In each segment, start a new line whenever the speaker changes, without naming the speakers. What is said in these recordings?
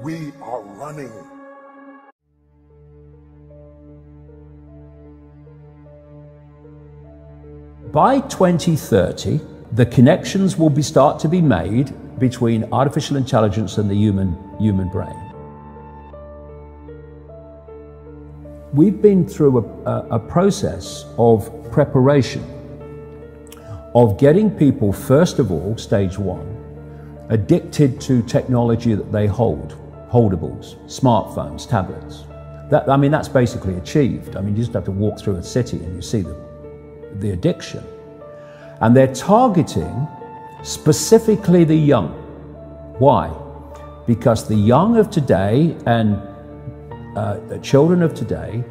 We are running.
By 2030, the connections will start to be made between artificial intelligence and the human brain. We've been through a process of preparation, of getting people, first of all, stage one, addicted to technology that they hold, holdables, smartphones, tablets. That's basically achieved. You just have to walk through a city and you see the addiction. And they're targeting specifically the young. Why? Because the young of today and the children of today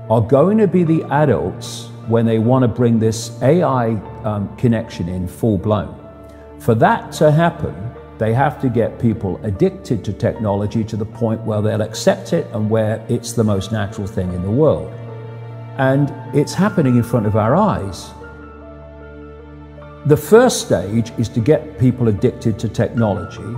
are going to be the adults when they want to bring this AI connection in full blown. For that to happen, they have to get people addicted to technology to the point where they'll accept it and where it's the most natural thing in the world. And it's happening in front of our eyes. The first stage is to get people addicted to technology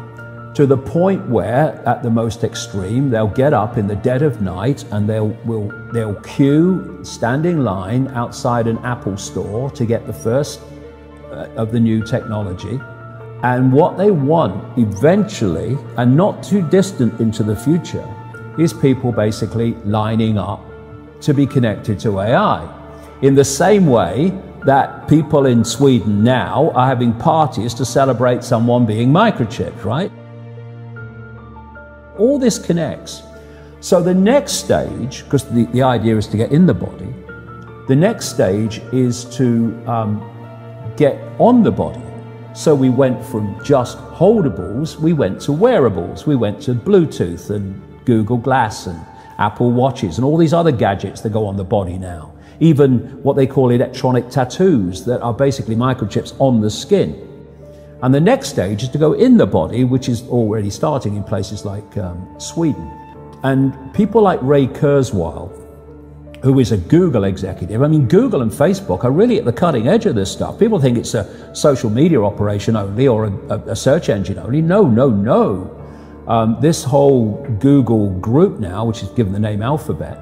to the point where, at the most extreme, they'll get up in the dead of night and they'll queue, stand in line outside an Apple store to get the first of the new technology. And what they want eventually, and not too distant into the future, is people basically lining up to be connected to AI. In the same way that people in Sweden now are having parties to celebrate someone being microchipped, right? All this connects. So the next stage, because the idea is to get in the body, the next stage is to get on the body. So we went from just holdables, we went to wearables, we went to Bluetooth and Google Glass and Apple Watches and all these other gadgets that go on the body now. Even what they call electronic tattoos that are basically microchips on the skin. And the next stage is to go in the body, which is already starting in places like Sweden. And people like Ray Kurzweil, who is a Google executive, Google and Facebook are really at the cutting edge of this stuff. People think it's a social media operation only or a search engine only. No, no, no. This whole Google group now, which is given the name Alphabet,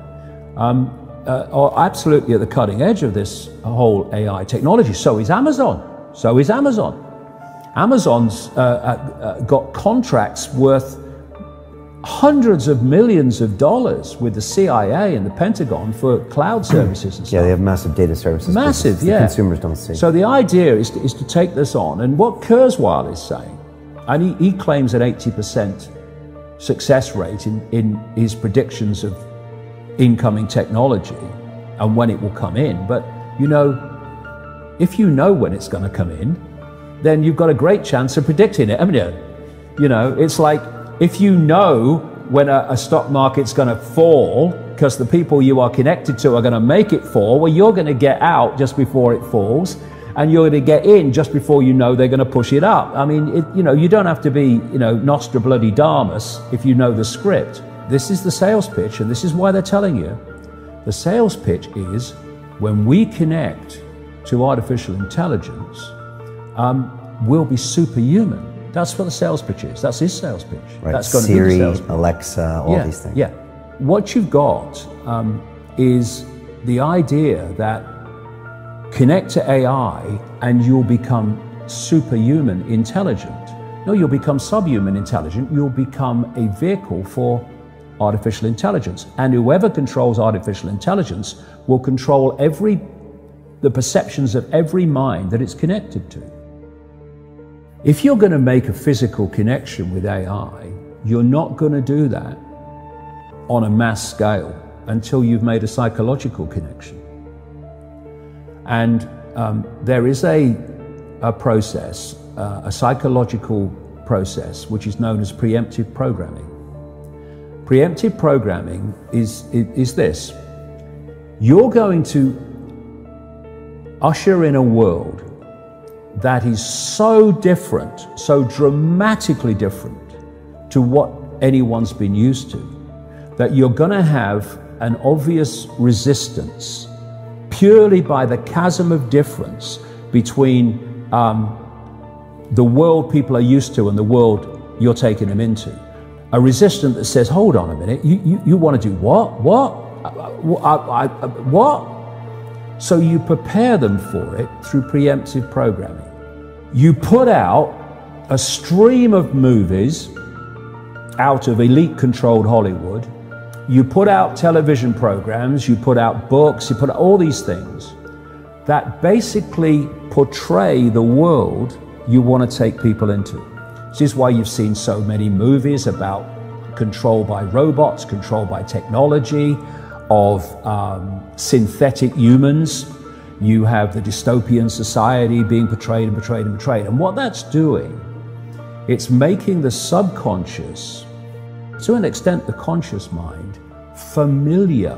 are absolutely at the cutting edge of this whole AI technology. So is Amazon. So is Amazon. Amazon's got contracts worth hundreds of millions of dollars with the CIA and the Pentagon for cloud services and stuff.
Yeah, they have massive data services.
Massive, yeah.
The consumers don't see.
So the idea is to take this on. And what Kurzweil is saying, and he claims an 80% success rate in his predictions of incoming technology and when it will come in. But, if you know when it's going to come in, then you've got a great chance of predicting it, haven't you? It's like if you know when a stock market's going to fall because the people you are connected to are going to make it fall, well, you're going to get out just before it falls and you're going to get in just before you know they're going to push it up. You don't have to be, Nostradamus if you know the script. This is the sales pitch, and this is why they're telling you. The sales pitch is when we connect to artificial intelligence, we'll be superhuman. That's what the sales pitch is. That's his sales pitch.
Right.
That's going
Siri,
to be the sales pitch.
Alexa, all these things.
Yeah. What you've got is the idea that connect to AI and you'll become superhuman intelligent. No, you'll become subhuman intelligent. You'll become a vehicle for artificial intelligence. And whoever controls artificial intelligence will control the perceptions of every mind that it's connected to. If you're going to make a physical connection with AI, you're not going to do that on a mass scale until you've made a psychological connection. And there is a process, a psychological process, which is known as preemptive programming. Preemptive programming is this. You're going to usher in a world that is so different, so dramatically different to what anyone's been used to, that you're going to have an obvious resistance purely by the chasm of difference between the world people are used to and the world you're taking them into. a resistance that says, hold on a minute, you want to do what? What? So you prepare them for it through preemptive programming. You put out a stream of movies out of elite-controlled Hollywood. You put out television programs, you put out books, you put out all these things that basically portray the world you want to take people into. This is why you've seen so many movies about control by robots, control by technology, of synthetic humans. You have the dystopian society being portrayed and portrayed and portrayed. And what that's doing, it's making the subconscious, to an extent the conscious mind, familiar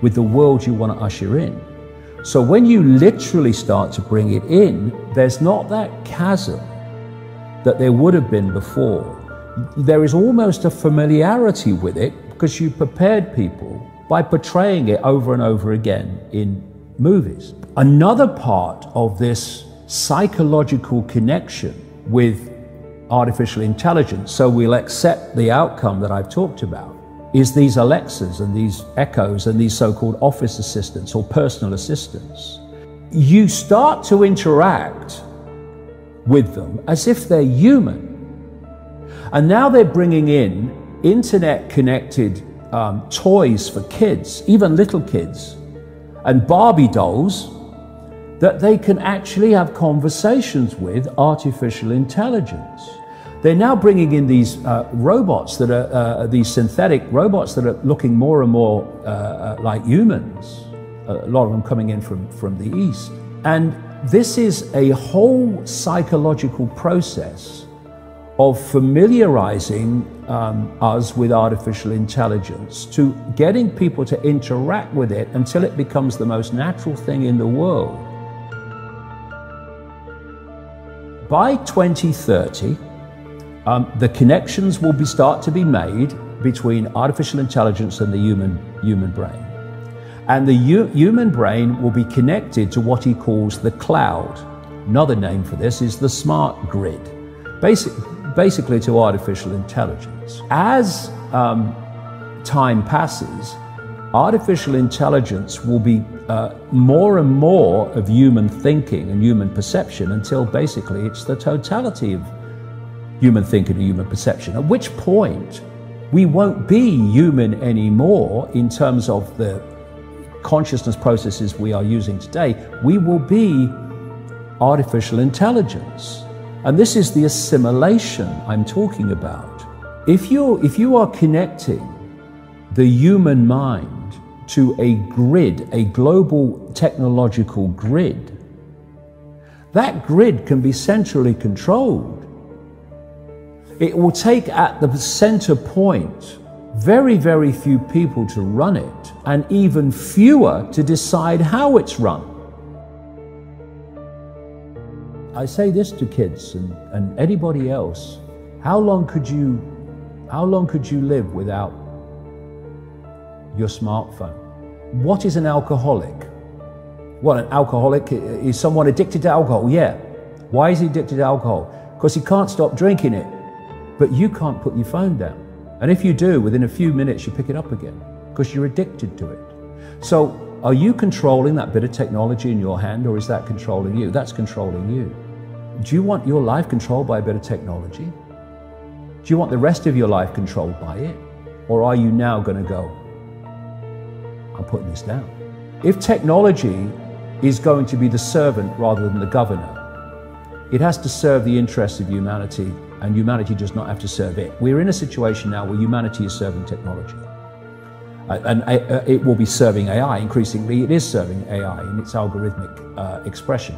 with the world you want to usher in. So when you literally start to bring it in, there's not that chasm that there would have been before. There is almost a familiarity with it because you prepared people by portraying it over and over again in movies. Another part of this psychological connection with artificial intelligence, so we'll accept the outcome that I've talked about, is these Alexas and these Echoes and these so-called office assistants or personal assistants. You start to interact with them as if they're human. And now they're bringing in internet-connected toys for kids, even little kids, and Barbie dolls that they can actually have conversations with artificial intelligence. They're now bringing in these robots that are, these synthetic robots that are looking more and more like humans, a lot of them coming in from the East. And this is a whole psychological process of familiarizing us with artificial intelligence, to getting people to interact with it until it becomes the most natural thing in the world. By 2030, the connections will start to be made between artificial intelligence and the human brain. And the human brain will be connected to what he calls the cloud. Another name for this is the smart grid, basically to artificial intelligence. As time passes, artificial intelligence will be more and more of human thinking and human perception until basically it's the totality of human thinking and human perception, at which point we won't be human anymore in terms of the consciousness processes we are using today. We will be artificial intelligence. And this is the assimilation I'm talking about. If you are connecting the human mind to a grid, a global technological grid, that grid can be centrally controlled. It will take at the center point very, very few people to run it, and even fewer to decide how it's run. I say this to kids and anybody else: how long could you live without your smartphone? What is an alcoholic? Well, an alcoholic is someone addicted to alcohol. Yeah. Why is he addicted to alcohol? Because he can't stop drinking it. But you can't put your phone down. And if you do, within a few minutes you pick it up again because you're addicted to it. So are you controlling that bit of technology in your hand, or is that controlling you? That's controlling you. Do you want your life controlled by a bit of technology? Do you want the rest of your life controlled by it? Or are you now going to go, I'm putting this down? If technology is going to be the servant rather than the governor, it has to serve the interests of humanity, and humanity does not have to serve it. We're in a situation now where humanity is serving technology. And it will be serving AI. Increasingly, it is serving AI in its algorithmic expression.